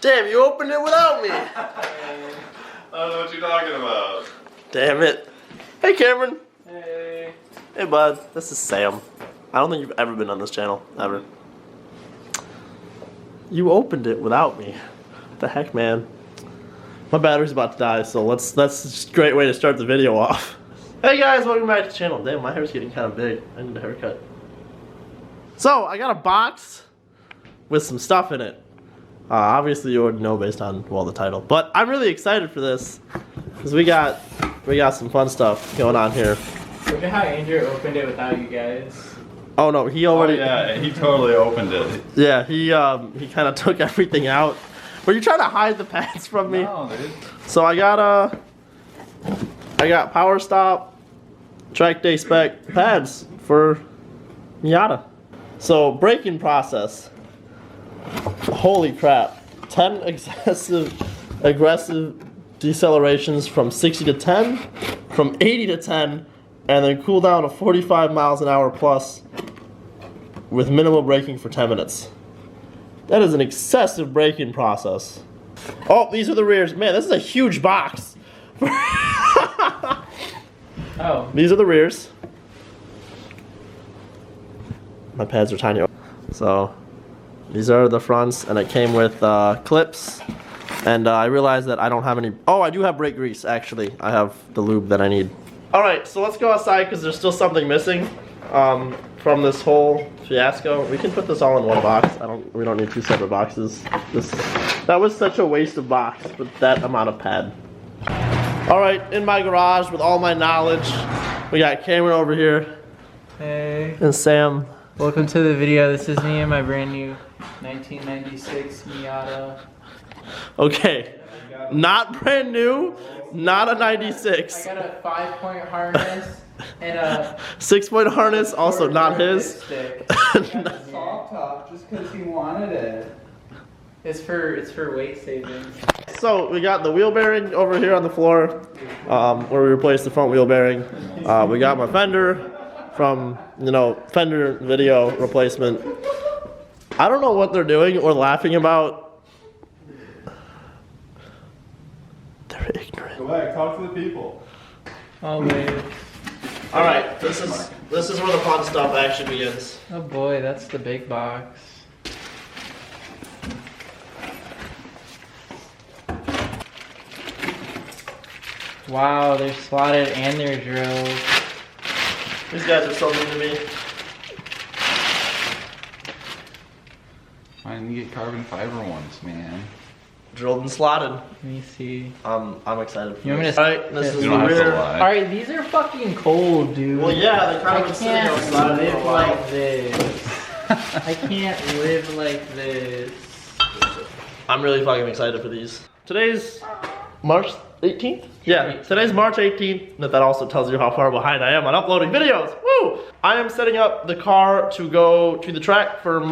Damn, you opened it without me. I don't know what you're talking about. Damn it. Hey, Cameron. Hey. Hey, bud. This is Sam. I don't think you've ever been on this channel, ever. You opened it without me. What the heck, man? My battery's about to die, so that's just a great way to start the video off. Hey guys, welcome back to the channel. Damn, my hair's getting kind of big. I need a haircut. So, I got a box with some stuff in it. Obviously you already know based on, well, the title. But I'm really excited for this. Because we got some fun stuff going on here. Look at how Andrew opened it without you guys. Oh no, he already... Oh, yeah, he totally opened it. Yeah, he kind of took everything out. Were you trying to hide the pads from me? No, dude. So I got Power Stop Track Day Spec pads for Miata. So braking process. Holy crap. 10 aggressive decelerations from 60 to 10, from 80 to 10, and then cool down to 45 miles an hour plus with minimal braking for 10 minutes. That is an excessive braking process. Oh, these are the rears. Man, this is a huge box. Oh. These are the rears. My pads are tiny. So, these are the fronts, and it came with clips. And I realized that I don't have any. Oh, I do have brake grease, actually. I have the lube that I need. Alright, so let's go outside because there's still something missing from this whole fiasco. We can put this all in one box. We don't need two separate boxes. That was such a waste of box with that amount of pad. Alright, in my garage with all my knowledge, we got Cameron over here. Hey. And Sam. Welcome to the video. This is me and my brand new 1996 Miata. Okay, not brand new, not a 96. I got a 5-point harness and a 6-point harness, also not his. Stick. Soft top just because he wanted it. It's for weight savings. So we got the wheel bearing over here on the floor, where we replaced the front wheel bearing. We got my fender from, fender video replacement. I don't know what they're doing or laughing about. They're ignorant. Go back, talk to the people. Oh wait. All right, this is where the fun stuff actually begins. Oh boy, that's the big box. Wow, they're slotted and they're drilled. These guys are so mean to me. I need to get carbon fiber ones, man. Drilled and slotted. Let me see. I'm excited for You want me this. to- Alright, this is You the don't have to rear. lie. Alright, these are fucking cold, dude. Well, yeah, they kind I of been sitting can't outside for a live while. like this. I can't live like this. I'm really fucking excited for these. Today's March 18th? Yeah, today's March 18th. And that also tells you how far behind I am on uploading videos. Woo! I am setting up the car to go to the track for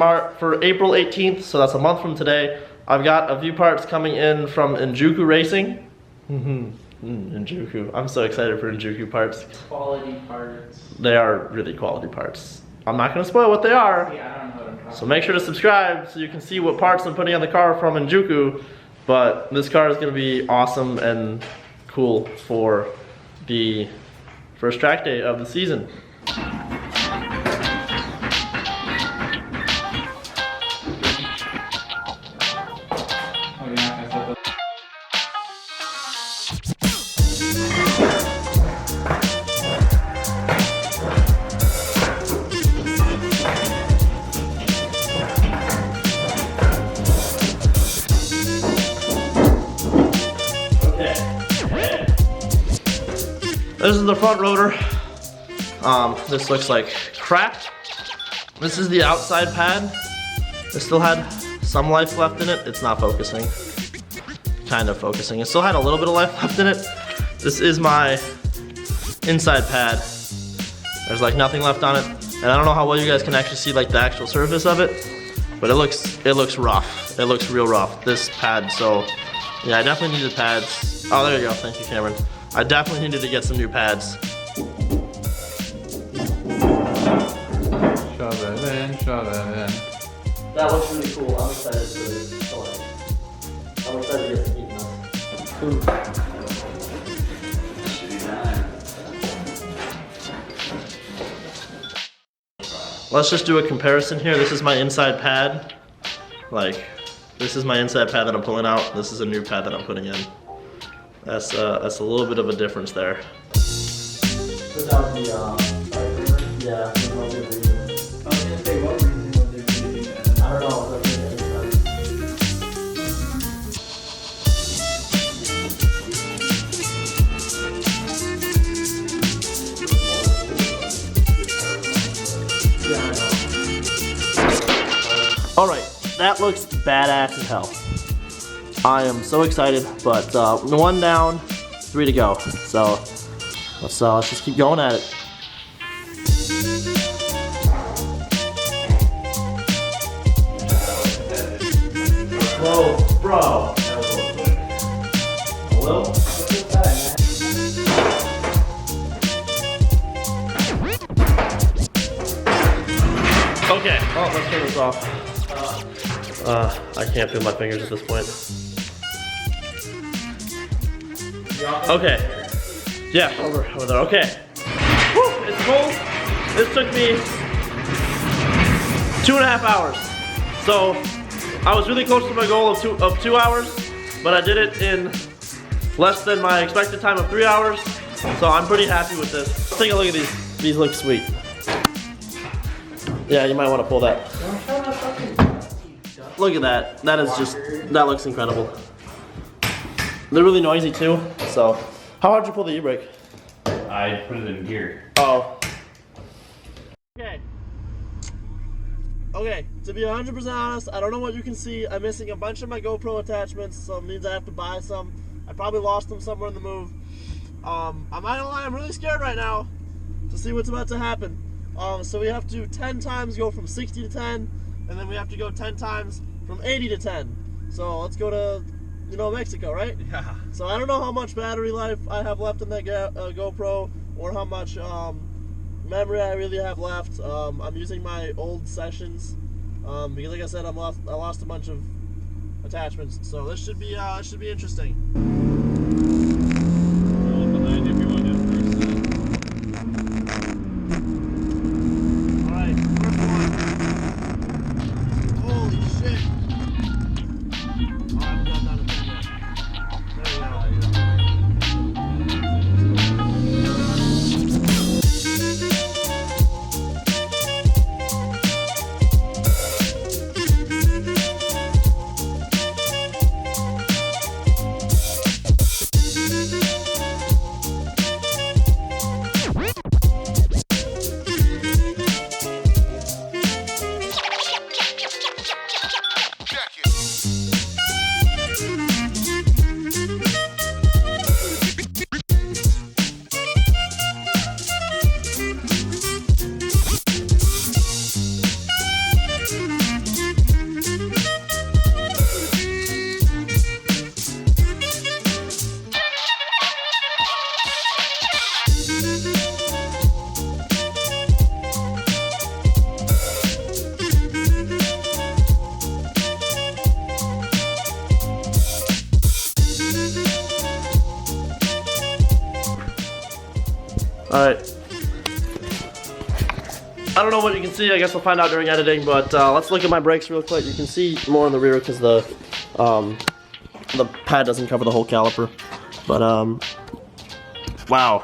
April 18th, so that's a month from today. I've got a few parts coming in from Injuku Racing. Injuku. I'm so excited for Injuku parts. Quality parts. They are really quality parts. I'm not going to spoil what they are. Yeah, I don't know what I'm talking So make sure to subscribe so you can see what parts I'm putting on the car from Injuku. But this car is going to be awesome and cool for the first track day of the season. Oh, yeah, This is the front rotor. This looks like crap. This is the outside pad. It still had some life left in it. It's not focusing. Kind of focusing. It still had a little bit of life left in it. This is my inside pad. There's like nothing left on it. And I don't know how well you guys can actually see like the actual surface of it, but it looks rough. It looks real rough, this pad. So yeah, I definitely needed pads. Oh, there you go. Thank you, Cameron. I definitely needed to get some new pads. Shove it in, shove it in. That looks really cool. I'm excited for this. excited to get to eating this. Let's just do a comparison here. This is my inside pad. Like, this is my inside pad that I'm pulling out. This is a new pad that I'm putting in. That's a little bit of a difference there. Without the, yeah, there's no good reason. I was gonna say, what reason would there be? I don't know. It doesn't make any sense. Yeah, I know. All right, that looks badass as hell. I am so excited, but 1 down, 3 to go. So let's just keep going at it. Whoa, bro. Hello? Okay, oh, let's turn this off. I can't feel my fingers at this point. Okay. Yeah, over there. Okay. Woo, it's cold. This took me 2.5 hours. So I was really close to my goal of 2 hours, but I did it in less than my expected time of 3 hours. So I'm pretty happy with this. Let's take a look at these. These look sweet. Yeah, you might want to pull that. Look at that. That is just, that looks incredible. They're really noisy too, so. How hard did you pull the e-brake? I put it in gear. Oh. Okay. Okay, to be 100% honest, I don't know what you can see. I'm missing a bunch of my GoPro attachments, so it means I have to buy some. I probably lost them somewhere in the move. I'm not gonna lie, I'm really scared right now to see what's about to happen. So we have to 10 times go from 60 to 10, and then we have to go 10 times from 80 to 10. So let's go to, you know, Mexico, right? Yeah. So I don't know how much battery life I have left in that GoPro, or how much memory I really have left. I'm using my old sessions because, like I said, I lost a bunch of attachments. So this should be interesting. All right, first one. Holy shit! Oh, I haven't got down to 10 yet. There we go. Alright. I don't know what you can see, I guess we'll find out during editing, but let's look at my brakes real quick. You can see more in the rear because the pad doesn't cover the whole caliper. But wow.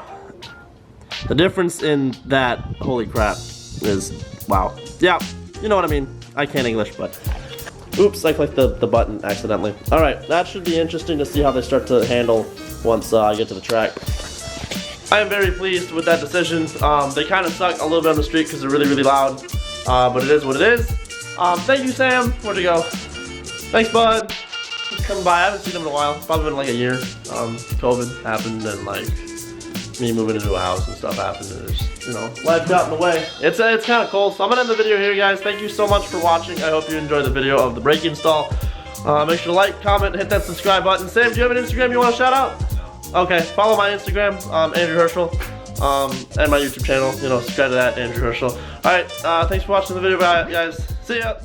The difference in that, holy crap, is wow. Yeah, you know what I mean. I can't English, but oops, I clicked the button accidentally. Alright, that should be interesting to see how they start to handle once I get to the track. I am very pleased with that decision. They kind of suck a little bit on the street because they're really, really loud. But it is what it is. Thank you, Sam. Where'd you go? Thanks, bud. He's coming by. I haven't seen him in a while. It's probably been like a year. COVID happened and like me moving into a house and stuff happened. And just, you know, life got in the way. It's kind of cool. So I'm gonna end the video here, guys. Thank you so much for watching. I hope you enjoyed the video of the brake install. Make sure to like, comment, hit that subscribe button. Sam, do you have an Instagram you want to shout out? Okay, follow my Instagram, Andrew Herschel, and my YouTube channel. You know, subscribe to that, Andrew Herschel. Alright, thanks for watching the video, guys. See ya!